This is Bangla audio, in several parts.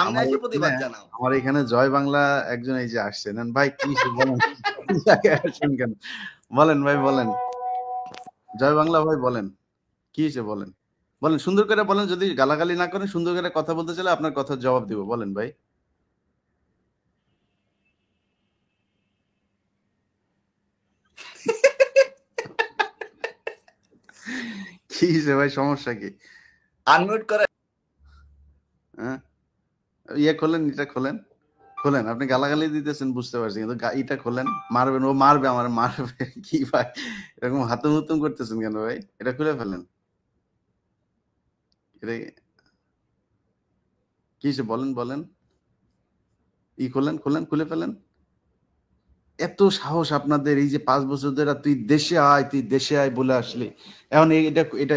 সামনে আমার এসে এখানে প্রতিবাদ জানাও। আমার এখানে জয় বাংলা একজন এই যে আসছে। নেন ভাই কি বলেন? এই জায়গায় আসছেন কেন? বলেন ভাই বলেন। জয় বাংলা ভাই বলেন। কি হইছে বলেন? বলেন সুন্দর করে বলেন, যদি গালাগালি না করেন সুন্দর করে কথা বলতে চাইলে আপনার কথার জবাব দিব। বলেন ভাই। কি হইছে ভাই, সমস্যা কি? আনমিউট করে হ্যাঁ? ইয়ে খোলেন, এটা খোলেন। খোলেন। আপনি গালাগালি দিতেছেন বুঝতে পারছি। কিন্তু ইটা খোলেন। মারবেন, ও মারবে, আমার মারবে। কি ভাই? এরকম হাতুম-হুতুম করতেছেন কেন ভাই? এটা খুলে ফেলেন। এটা কি হইছে বলেন, বলেন। খোলেন, খোলেন, খুলে ফেলেন। এত সাহস আপনাদের, এই যে ৫ বছর ধরে তুই দেশে আয়, তুই দেশে আয় বলে আসলি। এখন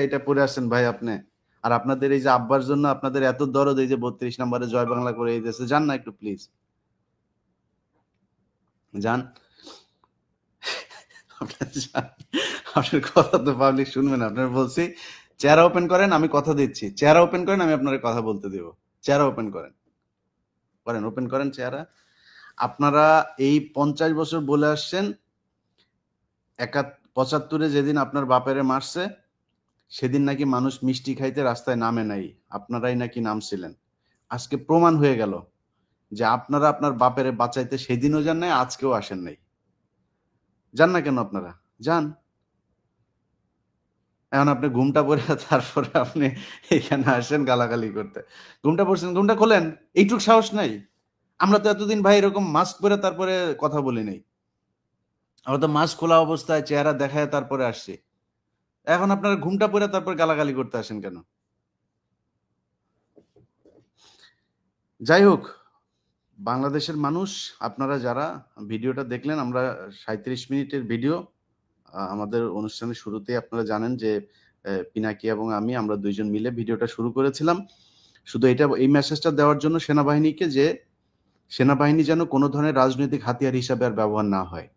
এটা পড়ে আসছেন ভাই আপনি। আর আপনাদের এই যে আব্বার জন্য আপনাদের এত দরদ, এই যে ৩২ নম্বরে জয় বাংলা করে এই দেশে যান না একটু প্লিজ। যান। আপনার যান। আপনার কথা তো পাবলিক শুনবে না। আপনার বলছি চেহারা ওপেন করেন, আমি কথা দিচ্ছি। চেহারা ওপেন করেন, আমি আপনার কথা বলতে দেব। চেহারা ওপেন করেন। করেন, ওপেন করেন চেহারা। আপনারা এই ৫০ বছর বলে আসছেন ৭৫-এ যেদিন আপনার বাপেরে মারছে সেদিন নাকি মানুষ মিষ্টি খাইতে রাস্তায় নামে নাই, আপনারাই নাকি নামছিলেন। আজকে প্রমাণ হয়ে গেল যে আপনারা আপনার বাপেরে বাঁচাইতে সেদিনও যান নাই, আজকেও আসেন নাই। যান না কেন আপনারা? যান। এখন আপনি ঘুমটা পড়ে তারপরে আপনি এখানে আসেন গালাগালি করতে। ঘুমটা পড়ছেন, ঘুমটা খোলেন। এইটুক সাহস নাই? আমরা তো এতদিন ভাই এরকম মাস্ক পরে তারপরে কথা বলি নাই। আমরা তো মাস্ক খোলা অবস্থায় চেহারা দেখায় তারপরে আসছি। এখন আপনারা ঘুমটা পড়ে তারপর গালাগালি করতে আসেন কেন? যাই হোক, বাংলাদেশের মানুষ, আপনারা যারা ভিডিওটা দেখলেন, আমরা ৩৭ মিনিটের ভিডিও। আমাদের অনুষ্ঠানের শুরুতেই আপনারা জানেন যে পিনাকি এবং আমরা ২ জন মিলে ভিডিওটা শুরু করেছিলাম। শুধু এই মেসেজটা দেওয়ার জন্য সেনাবাহিনীকে, যে সেনাবাহিনী যেন কোনো ধরনের রাজনৈতিক হাতিয়ার হিসাবে আর ব্যবহার না হয়।